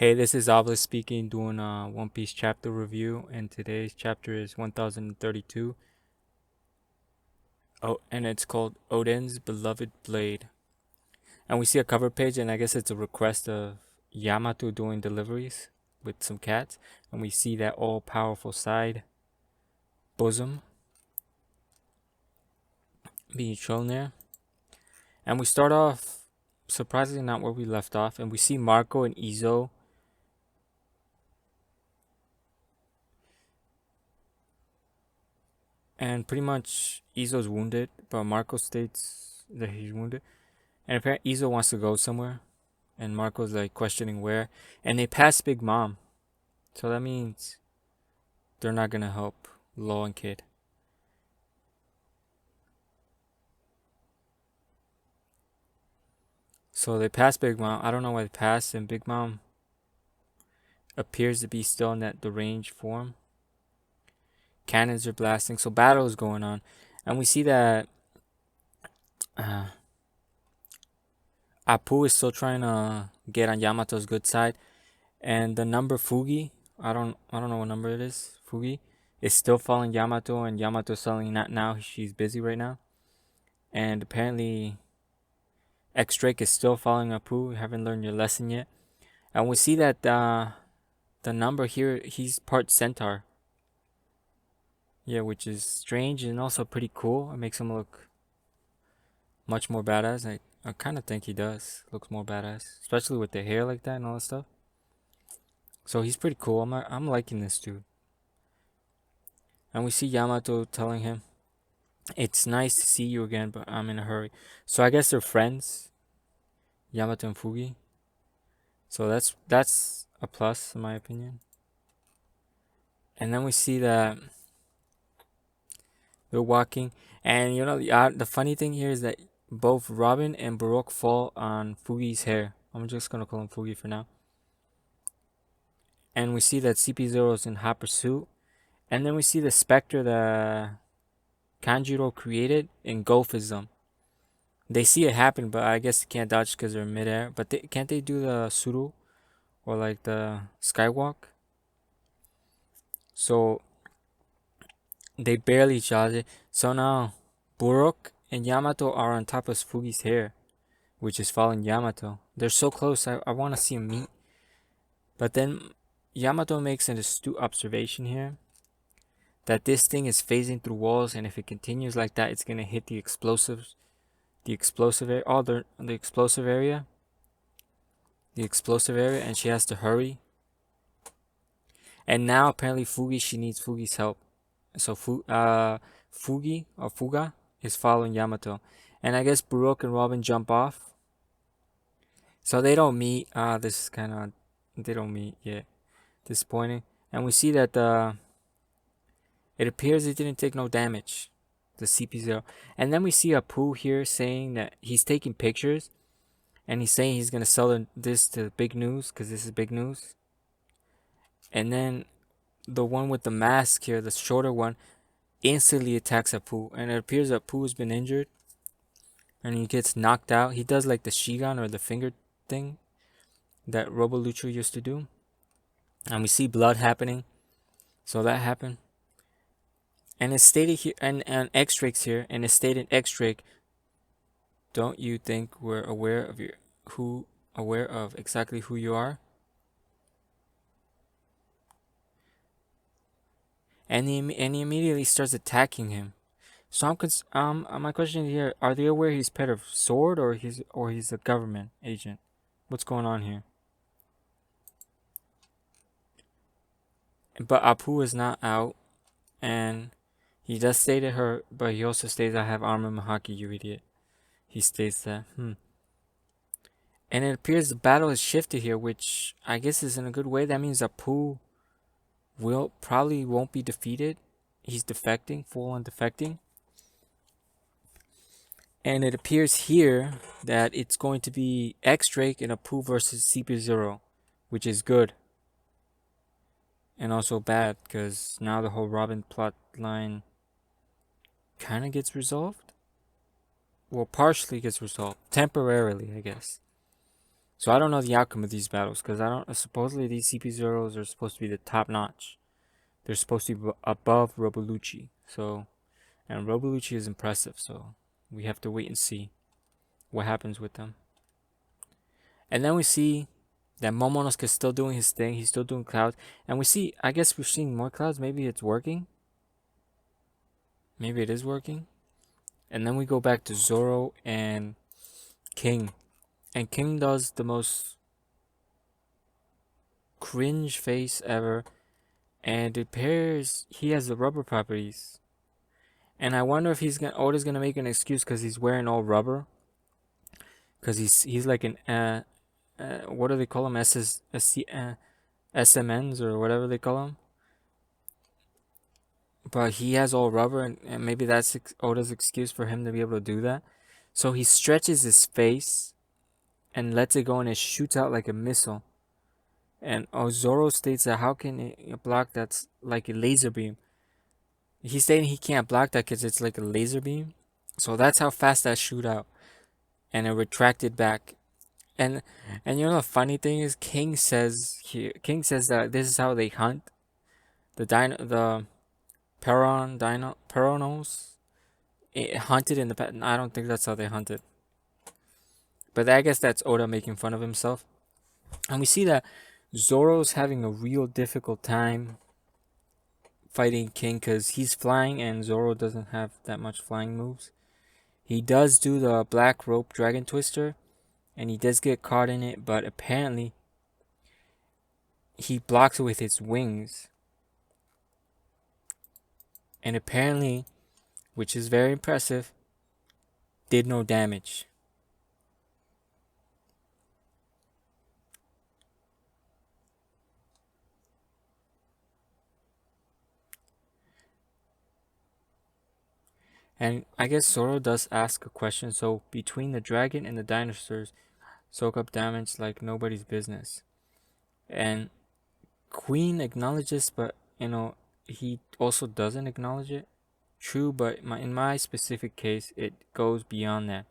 Hey, this is Obelisk speaking, doing a One Piece chapter review, and today's chapter is 1032. Oh, and it's called Odin's Beloved Blade. And we see a cover page, and I guess it's a request of Yamato doing deliveries with some cats, and we see that all-powerful side bosom being shown there. And we start off surprisingly not where we left off, and we see Marco and Izo. And pretty much Izo's wounded, but Marco states that he's wounded. And apparently Izo wants to go somewhere. And Marco's like questioning where. And they pass Big Mom. So that means they're not gonna help Law and Kid. So they pass Big Mom. I don't know why they passed, and Big Mom appears to be still in that deranged form. Cannons are blasting, so battle is going on. And we see that uh, Apu is still trying to get on Yamato's good side. And the number Fugi, I don't know what number it is, Fugi, is still following Yamato, and Yamato's telling not now, she's busy right now. And apparently X Drake is still following Apu. You haven't learned your lesson yet. And we see that the number here, he's part centaur. Yeah, which is strange and also pretty cool. It makes him look much more badass. I kind of think he does. Looks more badass, especially with the hair like that and all that stuff. So he's pretty cool. I'm liking this dude. And we see Yamato telling him, "It's nice to see you again, but I'm in a hurry." So I guess they're friends, Yamato and Fugi. So that's a plus in my opinion. And then we see that they're walking, and the funny thing here is that both Robin and Baroque fall on Fugi's hair. I'm just gonna call him Fugi for now. And we see that CP0 is in hot pursuit, and then we see the specter that Kanjiro created engulfs them. They see it happen, but I guess they can't dodge because they're in midair. But can't they do the suru or like the skywalk? So they barely dodge it. So now Buruk and Yamato are on top of Fugi's hair, which is following Yamato. They're so close. I want to see them meet. But then Yamato makes an astute observation here that this thing is phasing through walls, and if it continues like that, it's gonna hit the explosive area. Oh, the explosive area. The explosive area, and she has to hurry. And now apparently she needs Fugi's help. So Fugi or Fuga is following Yamato. And I guess Baroque and Robin jump off. So they don't meet. This is kinda they don't meet yet. Disappointing. And we see that it appears it didn't take no damage. The CP0. And then we see Apu here saying that he's taking pictures, and he's saying he's gonna sell this to Big News because this is Big News. And then the one with the mask here, the shorter one, instantly attacks Apu, and it appears that Apu has been injured, and he gets knocked out. He does like the Shigan or the finger thing that Robolucha used to do, and we see blood happening. So that happened, and it's stated here, and X Drake's here, and it's stated X Drake. Don't you think we're aware of exactly who you are? And he immediately starts attacking him. So my question here: are they aware he's part of Sword, or he's a government agent? What's going on here? But Apu is not out, and he does say to her, but he also states, "I have armor Mahaki, you idiot." He states that. And it appears the battle has shifted here, which I guess is in a good way. That means Apu probably won't be defeated. He's defecting, full on defecting. And it appears here that it's going to be X Drake and Apu versus CP0, which is good. And also bad, because now the whole Robin plot line kind of gets resolved. Well, partially gets resolved. Temporarily, I guess. So I don't know the outcome of these battles because I don't. Supposedly these CP Zeros are supposed to be the top notch. They're supposed to be above Robolucci. So, and Robolucci is impressive. So we have to wait and see what happens with them. And then we see that Momonosuke is still doing his thing. He's still doing clouds, and we see. I guess we're seeing more clouds. Maybe it's working. Maybe it is working. And then we go back to Zoro and King, and King does the most cringe face ever, and it appears he has the rubber properties. And I wonder if Oda's gonna make an excuse because he's wearing all rubber, because he's like an what do they call them, SMNs or whatever they call them. But he has all rubber, and maybe that's Oda's excuse for him to be able to do that. So he stretches his face and lets it go, and it shoots out like a missile. And Zoro states that how can it block that's like a laser beam? He's saying he can't block that because it's like a laser beam. So that's how fast that shoot out. And it retracted back. And you know the funny thing is King says that this is how they hunt the Peronos. It hunted in the past. I don't think that's how they hunted. But I guess that's Oda making fun of himself. And we see that Zoro's having a real difficult time fighting King because he's flying and Zoro doesn't have that much flying moves. He does do the black rope dragon twister and he does get caught in it, but apparently he blocks it with his wings. And apparently, which is very impressive, did no damage. And I guess Zoro does ask a question. So between the dragon and the dinosaurs, soak up damage like nobody's business. And Queen acknowledges, but he also doesn't acknowledge it. True, but in my specific case, it goes beyond that.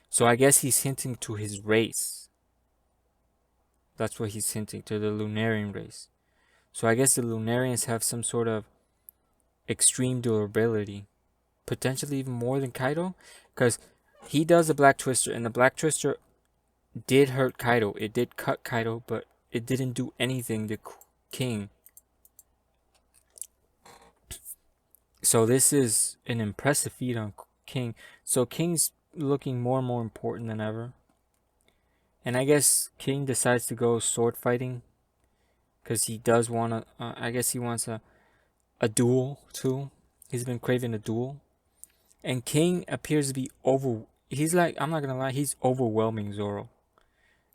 So I guess he's hinting to his race. That's what he's hinting to, the Lunarian race. So I guess the Lunarians have some sort of extreme durability, potentially even more than Kaido, because he does the Black Twister, and the Black Twister did hurt Kaido. It did cut Kaido, but it didn't do anything to King. So this is an impressive feat on King. So King's looking more and more important than ever. And I guess King decides to go sword fighting because he does want to. I guess he wants a duel too. He's been craving a duel, and King appears to be over. He's like, I'm not gonna lie, he's overwhelming Zoro,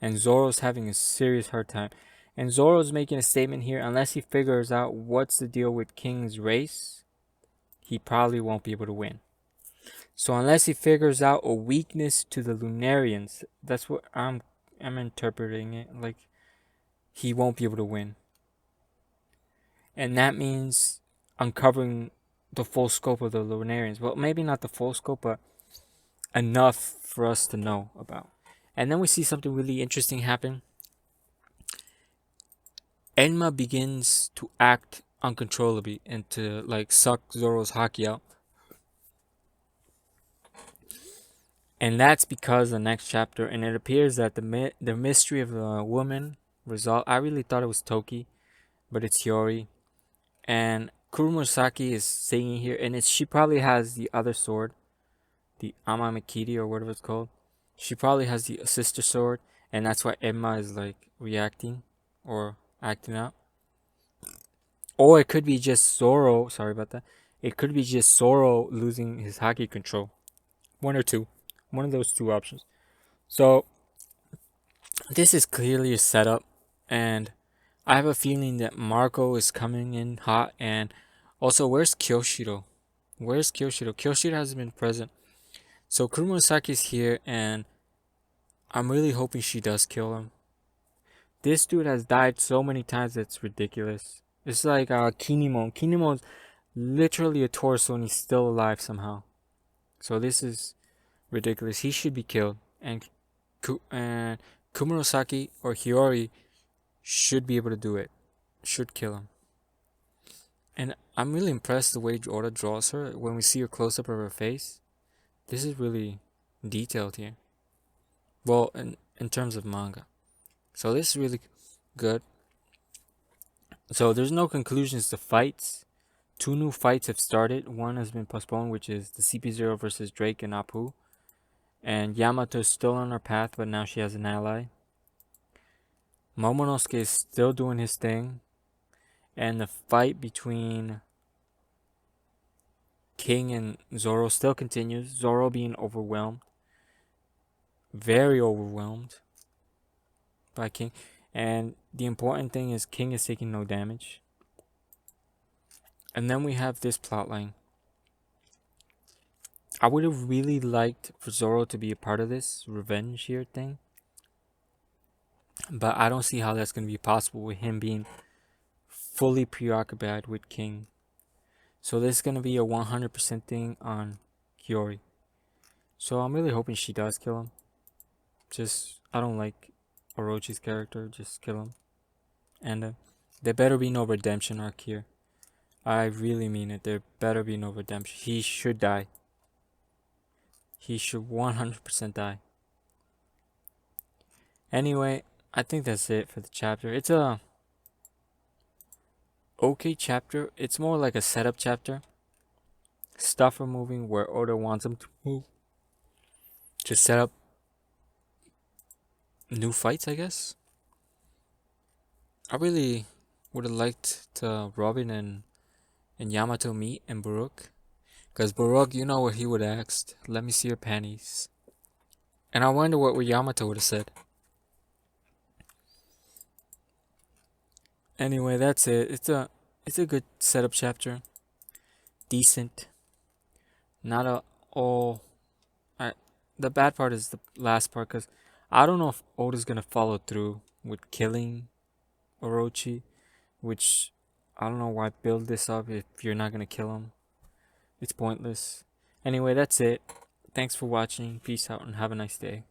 and Zoro's having a serious hard time. And Zoro's making a statement here: unless he figures out what's the deal with King's race, he probably won't be able to win. So unless he figures out a weakness to the Lunarians, that's what I'm interpreting it like, he won't be able to win. And that means uncovering the full scope of the Lunarians. Well, maybe not the full scope, but enough for us to know about. And then we see something really interesting happen. Enma begins to act uncontrollably and to like suck Zoro's haki out. And that's because the next chapter, and it appears that the mystery of the woman resolved. I really thought it was Toki, but it's Hiyori. And Kurumurasaki is singing here, and she probably has the other sword, the Amamikiri or whatever it's called. She probably has the sister sword, and that's why Emma is like reacting or acting out. Or it could be just Zoro. Sorry about that. It could be just Zoro losing his haki control. One or two. One of those two options. So this is clearly a setup, and I have a feeling that Marco is coming in hot. And also, where's Kyoshiro? Where's Kyoshiro? Kyoshiro hasn't been present. So Kurumurasaki is here, and I'm really hoping she does kill him. This dude has died so many times that it's ridiculous. It's like Kinemon. Kinemon's literally a torso and he's still alive somehow. So this is ridiculous. He should be killed. And Kumurosaki or Hiyori should be able to do it. Should kill him. And I'm really impressed the way Oda draws her when we see a close up of her face. This is really detailed here. Well, in terms of manga. So this is really good. So there's no conclusions to fights. 2 new fights have started. One has been postponed, which is the CP0 versus Drake and Apu. And Yamato is still on her path, but now she has an ally. Momonosuke is still doing his thing. And the fight between King and Zoro still continues. Zoro being overwhelmed. Very overwhelmed by King. And the important thing is King is taking no damage. And then we have this plotline. I would have really liked for Zoro to be a part of this revenge here thing. But I don't see how that's going to be possible with him being fully preoccupied with King. So this is going to be a 100% thing on Hiyori. So I'm really hoping she does kill him. Just, I don't like Orochi's character. Just kill him. And there better be no redemption arc here. I really mean it. There better be no redemption. He should die. He should 100% die. Anyway, I think that's it for the chapter. It's a okay chapter. It's more like a setup chapter. Stuff are moving where Oda wants them to move. Just set up new fights, I guess. I really would have liked to Robin and Yamato meet and Baruch. Because Baruch, you know what he would have asked. Let me see your panties. And I wonder what Yamato would have said. Anyway, that's it. It's a good setup chapter. Decent. Not a all. The bad part is the last part, because I don't know if Oda's gonna follow through with killing Orochi, which I don't know why build this up if you're not gonna kill him. It's pointless. Anyway, that's it. Thanks for watching. Peace out and have a nice day.